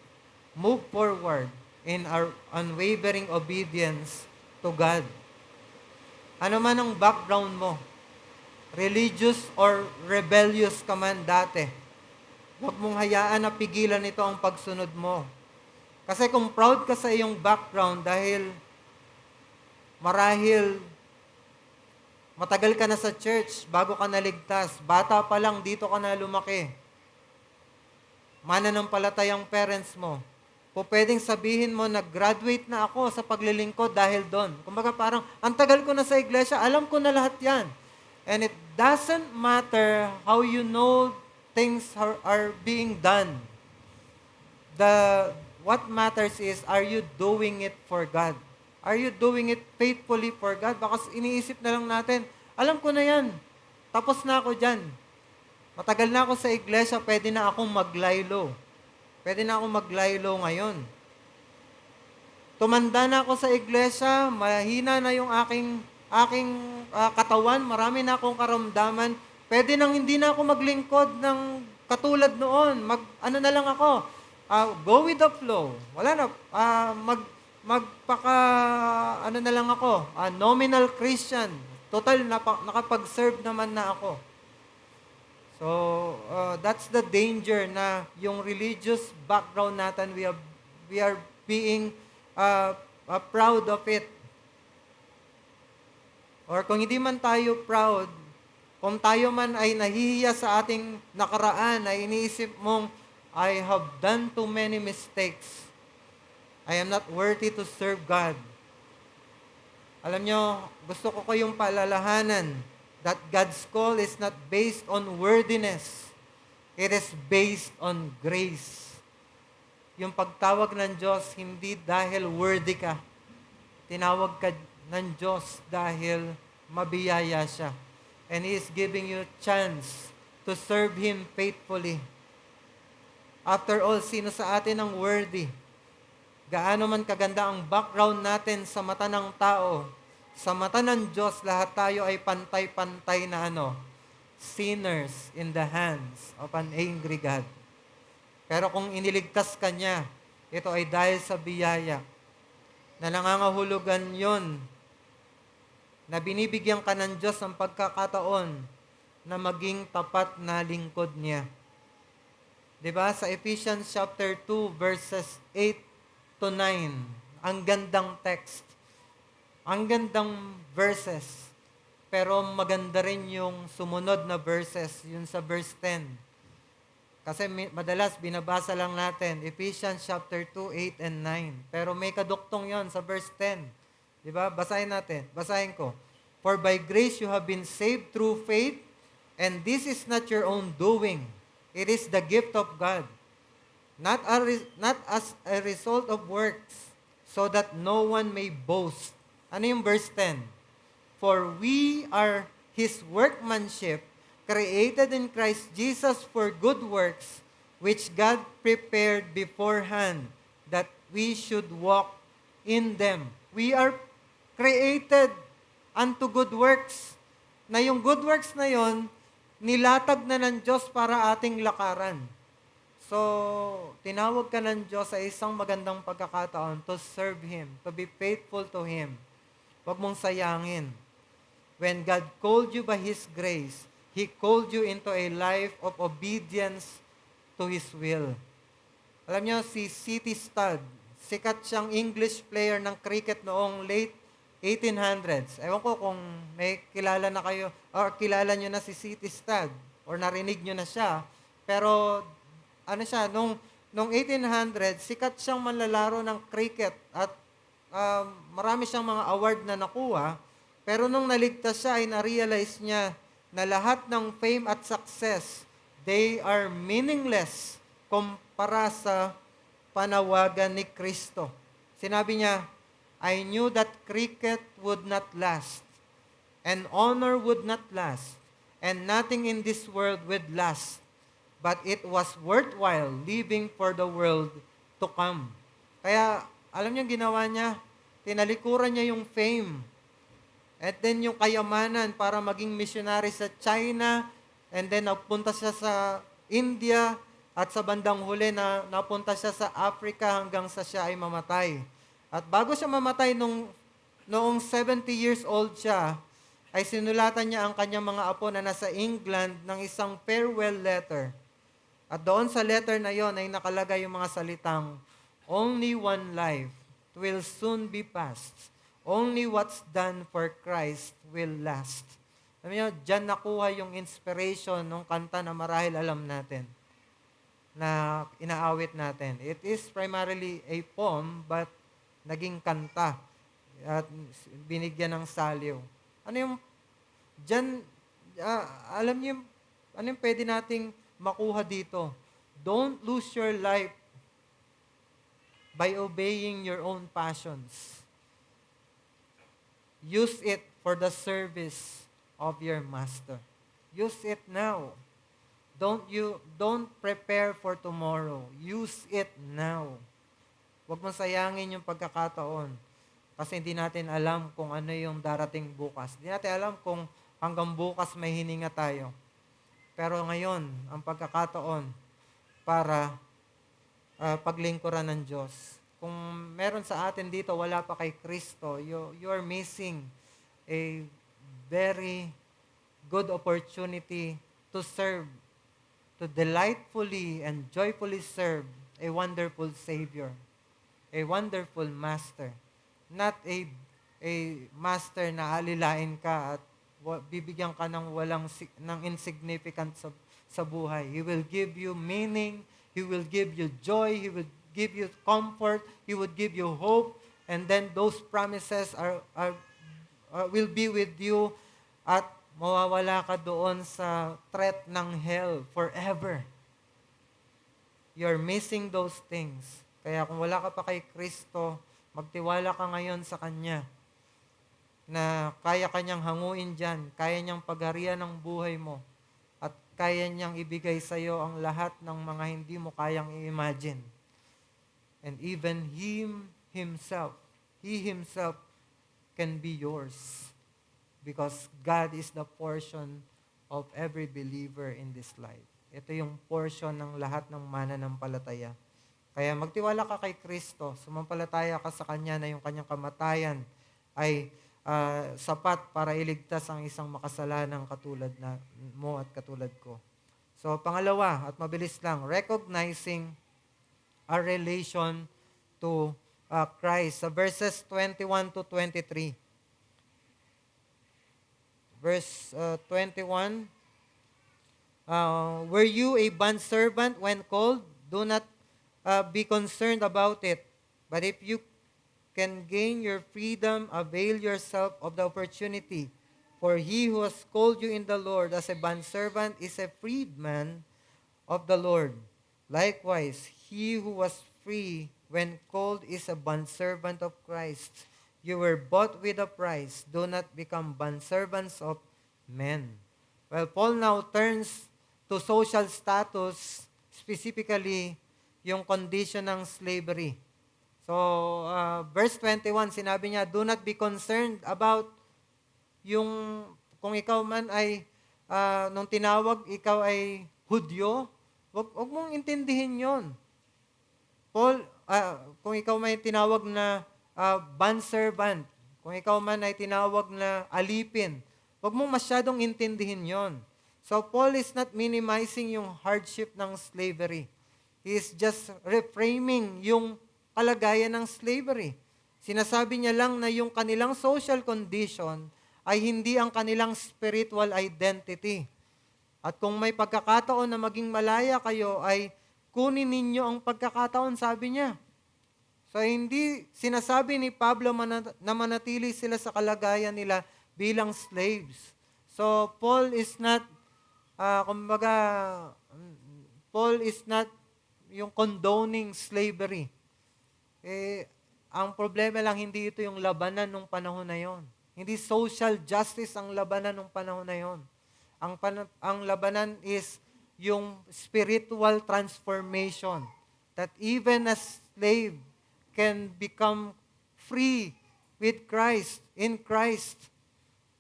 Speaker 1: move forward in our unwavering obedience to God. Ano man ang background mo, religious or rebellious ka man dati, huwag mong hayaan na pigilan nito ang pagsunod mo. Kasi kung proud ka sa iyong background dahil marahil matagal ka na sa church bago ka naligtas, bata pa lang dito ka na lumaki, mananampalatayang parents mo, pwedeng sabihin mo, nag-graduate na ako sa paglilingkod dahil doon. Kumbaga parang, ang tagal ko na sa iglesia, alam ko na lahat yan. And it doesn't matter how you know things are being done. What matters is, are you doing it for God? Are you doing it faithfully for God? Baka iniisip na lang natin, alam ko na yan, tapos na ako dyan. Matagal na ako sa iglesia, pwede na akong maglaylo. Pwede na akong maglaylo ngayon. Tumanda na ako sa iglesia, mahina na yung aking katawan, marami na akong karamdaman. Pwede nang hindi na ako maglingkod ng katulad noon. Ano na lang ako, go with the flow. Wala na, ano na lang ako, nominal Christian. Total, nakapag-serve naman na ako. So, that's the danger na yung religious background natin, we are being proud of it. Or kung hindi man tayo proud, kung tayo man ay nahihiya sa ating nakaraan, ay iniisip mong, I have done too many mistakes. I am not worthy to serve God. Alam nyo, gusto ko kayong paalalahanan that God's call is not based on worthiness. It is based on grace. Yung pagtawag ng Diyos, hindi dahil worthy ka. Tinawag ka ng Diyos dahil mabiyaya siya. And He is giving you a chance to serve Him faithfully. After all, sino sa atin ang worthy? Gaano man kaganda ang background natin sa mata ng tao, sa mata ng Diyos, lahat tayo ay pantay-pantay na sinners in the hands of an angry God. Pero kung iniligtas ka niya, ito ay dahil sa biyaya, na nangangahulugan yon, na binibigyan ka ng Diyos ng pagkakataon na maging tapat na lingkod niya. Diba? Sa Ephesians chapter 2, verses 8 to 9, ang gandang text. Ang gandang verses. Pero maganda rin yung sumunod na verses, yun sa verse 10. Kasi madalas binabasa lang natin, Ephesians chapter 2, 8 and 9. Pero may kaduktong yon sa verse 10. Diba? Basahin natin. Basahin ko. For by grace you have been saved through faith, and this is not your own doing. It is the gift of God, not as a result of works, so that no one may boast. Ano yung verse 10? For we are His workmanship, created in Christ Jesus for good works, which God prepared beforehand, that we should walk in them. We are created unto good works. Na yung good works na yon, nilatag na ng Diyos para ating lakaran. So, tinawag ka ng Diyos sa isang magandang pagkakataon to serve Him, to be faithful to Him. Huwag mong sayangin. When God called you by His grace, He called you into a life of obedience to His will. Alam niyo, si C.T. Studd, sikat siyang English player ng cricket noong late 1800s. Ewan ko kung may kilala na kayo or kilala nyo na si C.T. Studd or narinig nyo na siya. Pero ano siya, nung 1800s, sikat siyang manlalaro ng cricket at marami siyang mga award na nakuha. Pero nung naligtas siya, ay na-realize niya na lahat ng fame at success, they are meaningless kumpara sa panawagan ni Kristo. Sinabi niya, I knew that cricket would not last, and honor would not last, and nothing in this world would last, but it was worthwhile living for the world to come. Kaya, alam niyo ginawa niya, tinalikuran niya yung fame, at then yung kayamanan para maging missionary sa China, and then napunta siya sa India, at sa bandang huli na napunta siya sa Africa hanggang sa siya ay mamatay. At bago siya mamatay, noong 70 years old siya, ay sinulatan niya ang kanyang mga apo na nasa England ng isang farewell letter. At doon sa letter na yon ay nakalagay yung mga salitang, only one life will soon be past. Only what's done for Christ will last. Alam niyo, dyan nakuha yung inspiration ng kanta na marahil alam natin, na inaawit natin. It is primarily a poem, but naging kanta at binigyan ng saliw. Ano yung, dyan, alam niyo, ano yung pwede nating makuha dito? Don't lose your life by obeying your own passions. Use it for the service of your master. Use it now. Don't prepare for tomorrow. Use it now. Huwag mong sayangin yung pagkakataon kasi hindi natin alam kung ano yung darating bukas. Hindi natin alam kung hanggang bukas may hininga tayo. Pero ngayon, ang pagkakataon para paglingkuran ng Diyos. Kung meron sa atin dito, wala pa kay Kristo, you are missing a very good opportunity to serve, to delightfully and joyfully serve a wonderful Savior, a wonderful Master. Not a Master na alilain ka at bibigyan ka ng ng insignificant sa buhay. He will give you meaning, He will give you joy, He will give you comfort, He would give you hope, and then those promises will be with you at mawawala ka doon sa threat ng hell forever. You're missing those things. Kaya kung wala ka pa kay Kristo, magtiwala ka ngayon sa Kanya na kaya Kanyang hanguin dyan, kaya Niyang pagharian ng buhay mo, at kaya Niyang ibigay sa iyo ang lahat ng mga hindi mo kayang i-imagine. And even He Himself can be yours. Because God is the portion of every believer in this life. Ito yung portion ng lahat ng mananampalataya. Kaya magtiwala ka kay Kristo, sumampalataya ka sa Kanya na yung Kanyang kamatayan ay sapat para iligtas ang isang makasalanang katulad na mo at katulad ko. So, pangalawa, at mabilis lang, recognizing our relation to Christ. Sa verses 21 to 23. Verse 21, were you a bondservant when called? Do not be concerned about it. But if you can gain your freedom, avail yourself of the opportunity. For he who has called you in the Lord as a bondservant is a freedman of the Lord. Likewise, he who was free when called is a bondservant of Christ. You were bought with a price. Do not become bondservants of men. Well, Paul now turns to social status, specifically yung condition ng slavery. So, verse 21, sinabi niya, do not be concerned about yung, kung ikaw man ay, nung tinawag, ikaw ay Hudyo, wag mong intindihin yon. Paul, kung ikaw may tinawag na bondservant, kung ikaw man ay tinawag na alipin, wag mong masyadong intindihin yon. So Paul is not minimizing yung hardship ng slavery. He is just reframing yung kalagayan ng slavery. Sinasabi niya lang na yung kanilang social condition ay hindi ang kanilang spiritual identity. At kung may pagkakataon na maging malaya kayo, ay kunin ninyo ang pagkakataon, sabi niya. So hindi sinasabi ni Pablo na manatili sila sa kalagayan nila bilang slaves. So Paul is not, kumbaga, Paul is not yung condoning slavery. Ang problema lang, hindi ito yung labanan nung panahon na yon. Hindi social justice ang labanan nung panahon na yon. Ang labanan is yung spiritual transformation. That even a slave can become free with Christ, in Christ.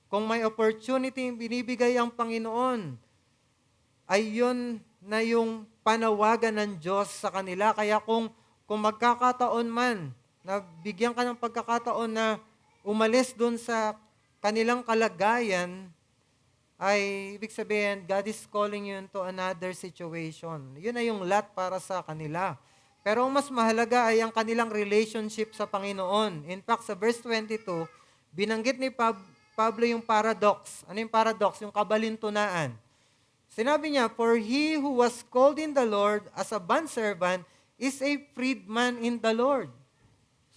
Speaker 1: Kung may opportunity binibigay ang Panginoon, ay yun na yung panawagan ng Diyos sa kanila. Kaya kung magkakataon man, na bigyan ka ng pagkakataon na umalis dun sa kanilang kalagayan, ay ibig sabihin, God is calling you into another situation. Yun na yung lot para sa kanila. Pero ang mas mahalaga ay ang kanilang relationship sa Panginoon. In fact, sa verse 22, binanggit ni Pablo yung paradox. Ano yung paradox? Yung kabalintunaan. Sinabi niya, "For he who was called in the Lord as a bondservant is a freedman in the Lord."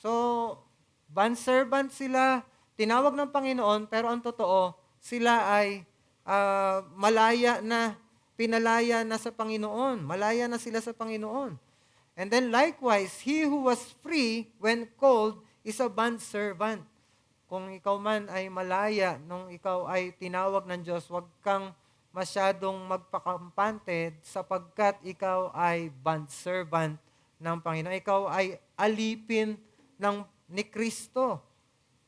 Speaker 1: So, bondservant sila, tinawag ng Panginoon, pero ang totoo, sila ay malaya na, pinalaya na sa Panginoon. Malaya na sila sa Panginoon. And then likewise, he who was free when called is a bondservant. Kung ikaw man ay malaya, nung ikaw ay tinawag ng Diyos, huwag kang masyadong magpakampante sapagkat ikaw ay bondservant ng Panginoon. Ikaw ay alipin ni Kristo.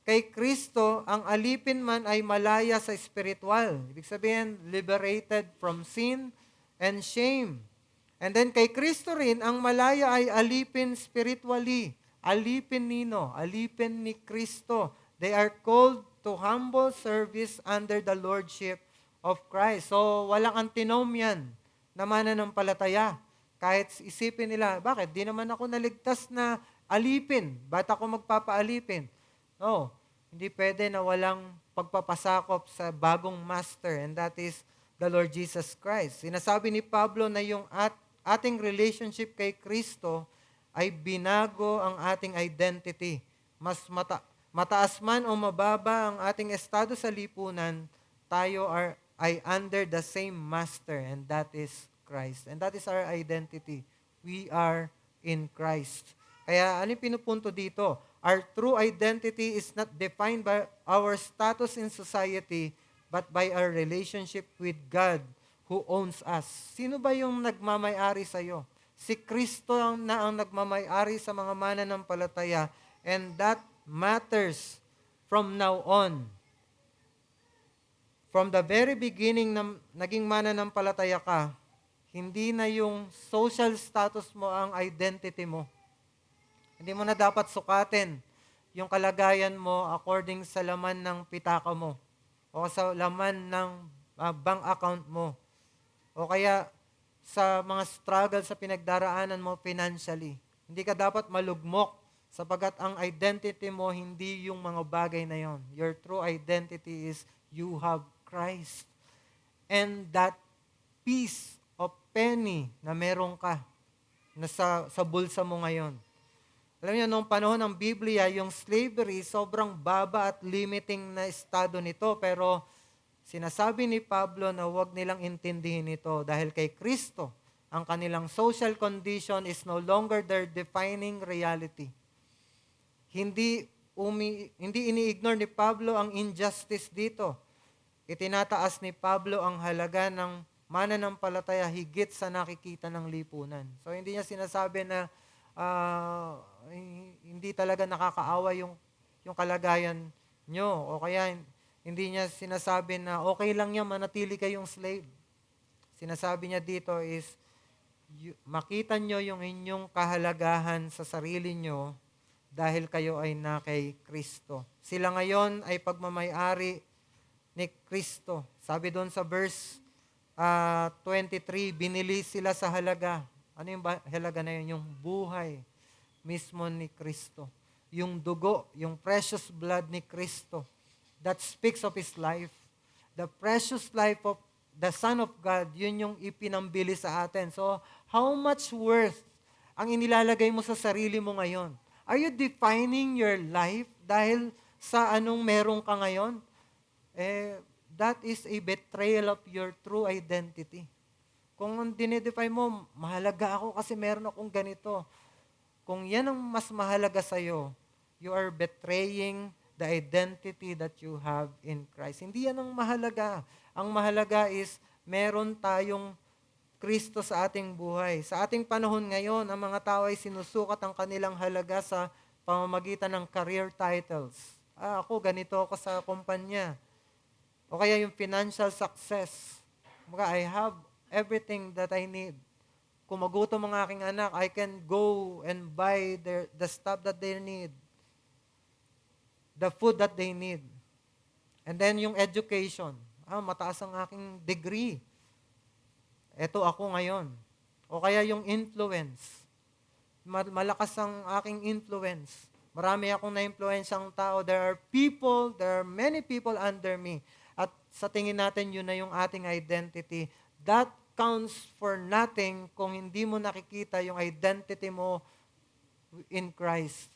Speaker 1: Kay Kristo, ang alipin man ay malaya sa spiritual. Ibig sabihin, liberated from sin and shame. And then kay Kristo rin, ang malaya ay alipin spiritually. Alipin nino? Alipin ni Kristo. They are called to humble service under the lordship of Christ. So, walang antinomian na mananampalataya. Kahit isipin nila, bakit? Di naman ako naligtas na alipin. Ba't ako magpapaalipin? No, hindi pwede na walang pagpapasakop sa bagong master, and that is the Lord Jesus Christ. Sinasabi ni Pablo na yung ating relationship kay Kristo ay binago ang ating identity. Mas mataas man o mababa ang ating estado sa lipunan, tayo ay under the same master, and that is Christ. And that is our identity. We are in Christ. Kaya ano yung pinupunto dito? Our true identity is not defined by our status in society, but by our relationship with God who owns us. Sino ba yung nagmamay-ari sa'yo? Si Kristo ang nagmamay-ari sa mga mananampalataya, and that matters from now on. From the very beginning na naging mananampalataya ka, hindi na yung social status mo ang identity mo. Hindi mo na dapat sukatin yung kalagayan mo according sa laman ng pitaka mo o sa laman ng bank account mo o kaya sa mga struggle sa pinagdaraanan mo financially. Hindi ka dapat malugmok sapagat ang identity mo hindi yung mga bagay na yon. Your true identity is you have Christ. And that piece of penny na meron ka na sa bulsa mo ngayon. Alam niyo, noong panahon ng Biblia, yung slavery, sobrang baba at limiting na estado nito. Pero sinasabi ni Pablo na huwag nilang intindihin ito dahil kay Kristo, ang kanilang social condition is no longer their defining reality. Hindi ini-ignore ni Pablo ang injustice dito. Itinataas ni Pablo ang halaga ng mananampalataya higit sa nakikita ng lipunan. So hindi niya sinasabi na hindi talaga nakakaawa yung kalagayan nyo. O kaya hindi niya sinasabi na okay lang yan, manatili kayong slave. Sinasabi niya dito is, makita nyo yung inyong kahalagahan sa sarili nyo dahil kayo ay na kay Kristo. Sila ngayon ay pagmamay-ari ni Kristo. Sabi doon sa verse 23, binili sila sa halaga. Ano yung halaga na yun? Yung buhay. mismo ni Kristo. Yung dugo, yung precious blood ni Kristo that speaks of His life. The precious life of the Son of God, yun yung ipinambili sa atin. So, how much worth ang inilalagay mo sa sarili mo ngayon? Are you defining your life dahil sa anong meron ka ngayon? That is a betrayal of your true identity. Kung dinidefine mo, mahalaga ako kasi meron akong ganito. Kung yan ang mas mahalaga sa'yo, you are betraying the identity that you have in Christ. Hindi yan ang mahalaga. Ang mahalaga is meron tayong Kristo sa ating buhay. Sa ating panahon ngayon, ang mga tao ay sinusukat ang kanilang halaga sa pamamagitan ng career titles. Ako, ganito ako sa kumpanya. O kaya yung financial success. I have everything that I need. Kung magutom ang aking anak, I can go and buy the stuff that they need. The food that they need. And then yung education. Mataas ang aking degree. Eto ako ngayon. O kaya yung influence. Malakas ang aking influence. Marami akong na-influensyang tao. There are many people under me. At sa tingin natin, yun na yung ating identity. That counts for nothing kung hindi mo nakikita yung identity mo in Christ.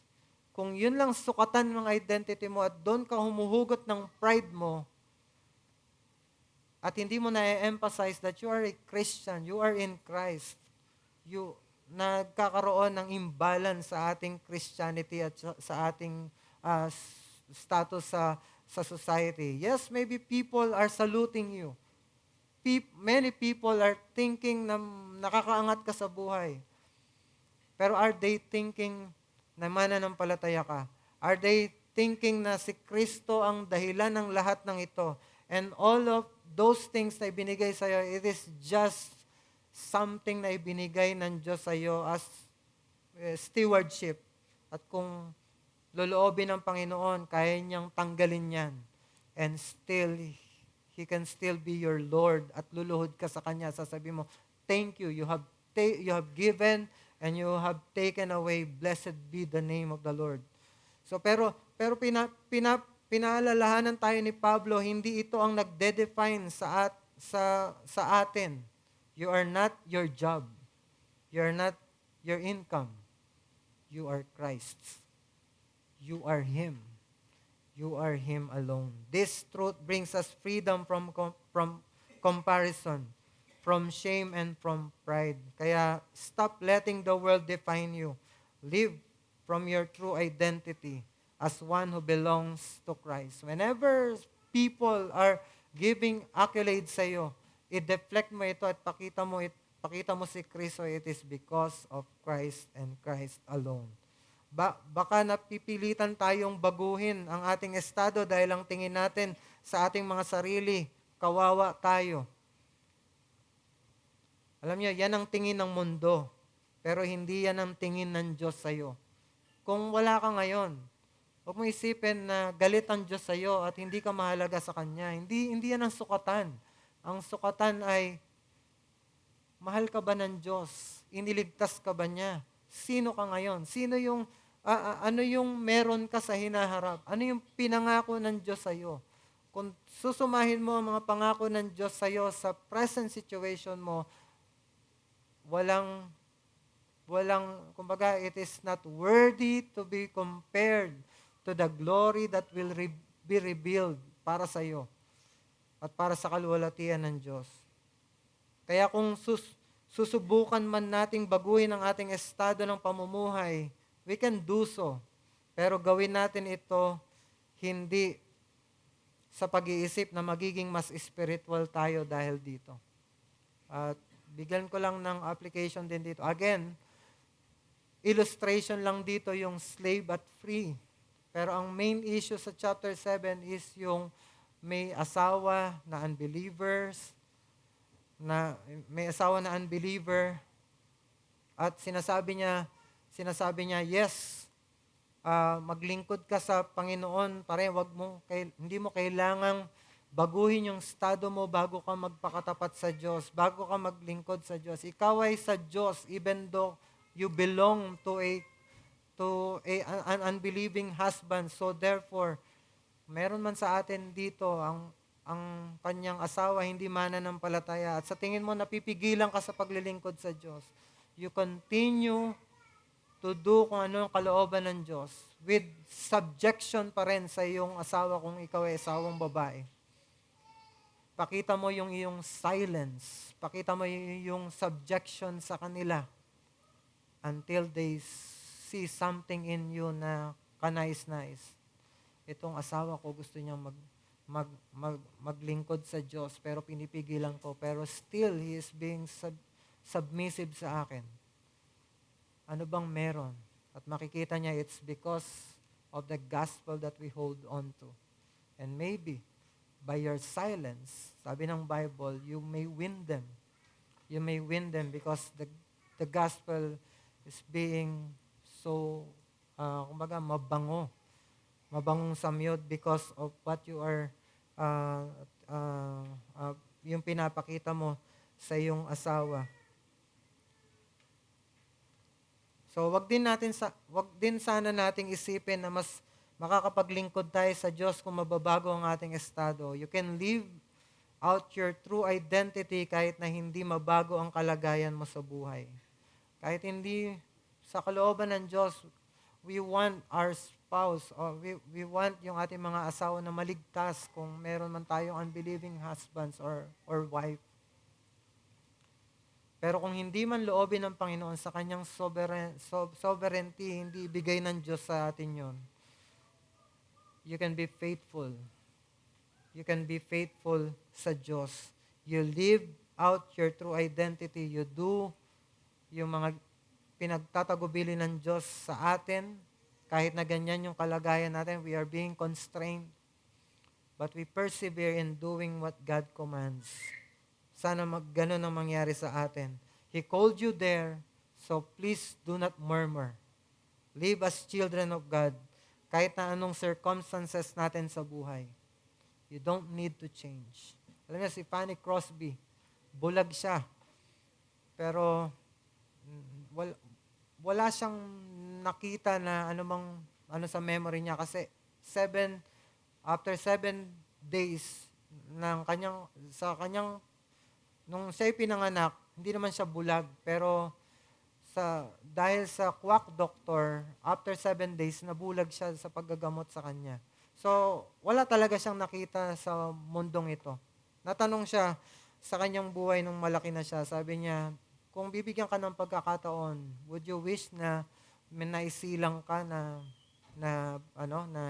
Speaker 1: Kung yun lang sukatan ng identity mo at doon ka humuhugot ng pride mo, at hindi mo na-emphasize that you are a Christian, you are in Christ, nagkakaroon ng imbalance sa ating Christianity at sa ating status sa society. Yes, maybe people are saluting you. Many people are thinking na nakakaangat ka sa buhay. Pero are they thinking na mananampalataya ka? Are they thinking na si Kristo ang dahilan ng lahat ng ito? And all of those things na ibinigay sa iyo, it is just something na ibinigay ng Diyos sa iyo as stewardship. At kung loloobin ng Panginoon, kaya niyang tanggalin yan. And still, He can still be your Lord at luluhod ka sa Kanya. Sasabihin mo, thank you. You have given and you have taken away. Blessed be the name of the Lord. So pero pinaalalahanan tayo ni Pablo, hindi ito ang nagde-define sa atin. You are not your job. You are not your income. You are Christ's. You are Him. You are Him alone. This truth brings us freedom from comparison, from shame, and from pride. Kaya stop letting the world define you. Live from your true identity as one who belongs to Christ. Whenever people are giving accolades sa iyo, i-deflect mo ito at pakita mo si Kristo, it is because of Christ and Christ alone. Baka napipilitan tayong baguhin ang ating estado dahil ang tingin natin sa ating mga sarili, kawawa tayo. Alam niyo, yan ang tingin ng mundo, pero hindi yan ang tingin ng Diyos sa iyo. Kung wala ka ngayon, huwag mo isipin na galit ang Diyos sa iyo at hindi ka mahalaga sa Kanya. Hindi yan ang sukatan. Ang sukatan ay, mahal ka ba ng Diyos? Iniligtas ka ba niya? Sino ka ngayon? Ano yung meron ka sa hinaharap? Ano yung pinangako ng Diyos sa iyo? Kung susumahin mo ang mga pangako ng Diyos sa iyo sa present situation mo, kumbaga, it is not worthy to be compared to the glory that will be revealed para sa iyo at para sa kaluwalhatian ng Diyos. Kaya kung susubukan man nating baguhin ang ating estado ng pamumuhay, we can do so. Pero gawin natin ito hindi sa pag-iisip na magiging mas spiritual tayo dahil dito. At bigyan ko lang ng application din dito. Again, illustration lang dito yung slave at free. Pero ang main issue sa chapter 7 is yung may asawa na unbeliever, at sinasabi niya, yes, maglingkod ka sa Panginoon, hindi mo kailangang baguhin yung estado mo bago ka magpakatapat sa Diyos, bago ka maglingkod sa Diyos. Ikaw ay sa Diyos, even though you belong to to an unbelieving husband. So therefore, meron man sa atin dito ang kanyang asawa hindi mananampalataya at sa tingin mo napipigilan ka sa paglilingkod sa Diyos, you continue to do kung ano ang kalooban ng Diyos with subjection pa rin sa iyong asawa kung ikaw ay asawang babae. Pakita mo yung iyong silence. Pakita mo yung iyong subjection sa kanila until they see something in you na kanais-nais. Itong asawa ko gusto niyang maglingkod sa Diyos pero pinipigilan ko. Pero still, he is being submissive sa akin. Ano bang meron? At makikita niya it's because of the gospel that we hold on to. And maybe, by your silence, sabi ng Bible, you may win them. You may win them because the gospel is being so, kumbaga, mabango. Mabangong samyod because of what you are, yung pinapakita mo sa iyong asawa. So, wag din sana nating isipin na mas makakapaglingkod tayo sa Diyos kung mababago ang ating estado. You can live out your true identity kahit na hindi mabago ang kalagayan mo sa buhay. Kahit hindi sa kalooban ng Diyos, we want our spouse or we want yung ating mga asawa na maligtas kung meron man tayong unbelieving husbands or wife. Pero kung hindi man loobin ng Panginoon sa kanyang sovereignty, hindi ibigay ng Diyos sa atin yon. You can be faithful. You can be faithful sa Diyos. You live out your true identity. You do yung mga pinagtatagubili ng Diyos sa atin. Kahit na ganyan yung kalagayan natin, we are being constrained. But we persevere in doing what God commands. Sana ganun ang mangyari sa atin. He called you there, so please do not murmur. Live as children of God. Kahit na anong circumstances natin sa buhay. You don't need to change. Alam niyo, si Fanny Crosby, bulag siya. Pero wala siyang nakita na ano sa memory niya kasi after 7 days nung siya'y pinanganak, hindi naman siya bulag, pero dahil sa quack doctor, after 7 days, nabulag siya sa paggagamot sa kanya. So, wala talaga siyang nakita sa mundong ito. Natanong siya sa kanyang buhay nung malaki na siya, sabi niya, kung bibigyan ka ng pagkakataon, would you wish na may naisilang ka na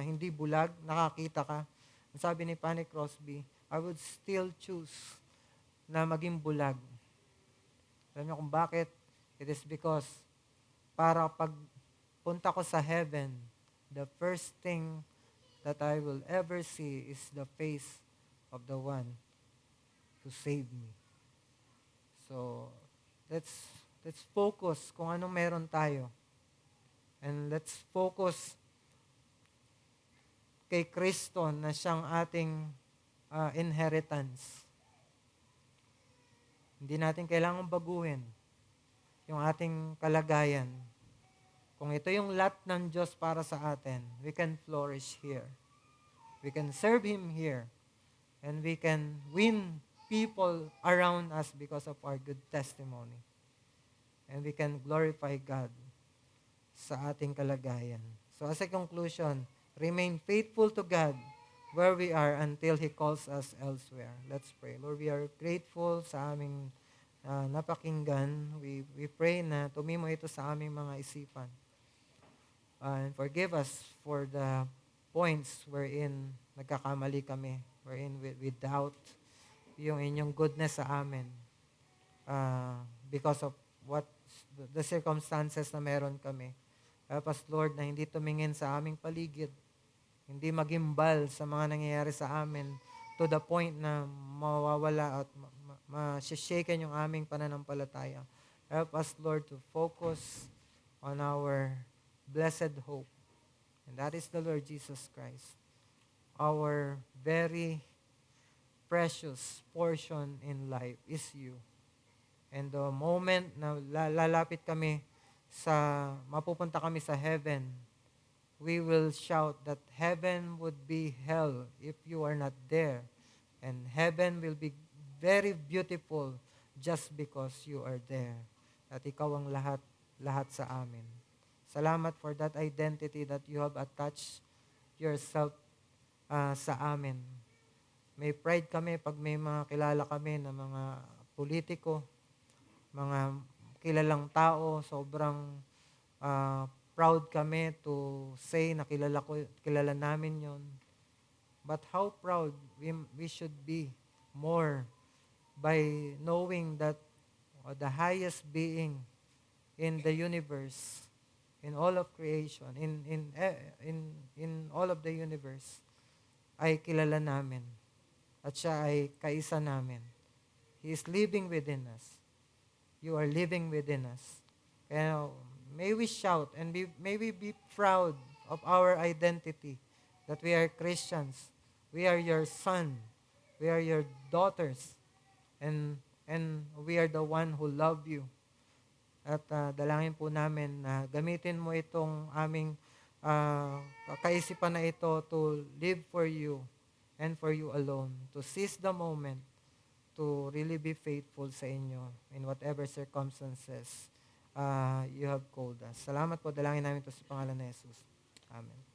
Speaker 1: hindi bulag, nakakita ka? Sabi ni Fanny Crosby, I would still choose na maging bulag. Alam niyo kung bakit? It is because para pag punta ko sa heaven, the first thing that I will ever see is the face of the one who saved me. So, let's focus kung anong meron tayo. And let's focus kay Kristo na siyang ating inheritance. Hindi natin kailangang baguhin yung ating kalagayan. Kung ito yung lot ng Diyos para sa atin, we can flourish here. We can serve Him here. And we can win people around us because of our good testimony. And we can glorify God sa ating kalagayan. So as a conclusion, remain faithful to God where we are until He calls us elsewhere. Let's pray. Lord, we are grateful sa aming napakinggan. We pray na tumimo ito sa aming mga isipan. And forgive us for the points wherein nagkakamali kami, wherein we doubt yung inyong goodness sa amin because of what the circumstances na meron kami. Help us, Lord, na hindi tumingin sa aming paligid, hindi magimbal sa mga nangyayari sa amin to the point na mawawala at ma-shaken yung aming pananampalataya. Help us, Lord, to focus on our blessed hope. And that is the Lord Jesus Christ. Our very precious portion in life is you. And the moment na lalapit kami mapupunta kami sa heaven, we will shout that heaven would be hell if you are not there. And heaven will be very beautiful just because you are there. At ikaw ang lahat sa amin. Salamat for that identity that you have attached yourself sa amin. May pride kami pag may mga kilala kami na mga politiko, mga kilalang tao, sobrang proud kami to say na kilala namin yon. But how proud we should be more by knowing that the highest being in the universe, in all of creation, in all of the universe, ay kilala namin. At siya ay kaisa namin. He is living within us. You are living within us. Kaya may we shout and may we be proud of our identity, that we are Christians. We are your son. We are your daughters. And we are the one who love you. At dalangin po namin na gamitin mo itong aming kaisipan na ito to live for you and for you alone. To seize the moment to really be faithful sa inyo in whatever circumstances you have called us. Salamat po. Dalangin namin ito sa pangalan ni Jesus. Amen.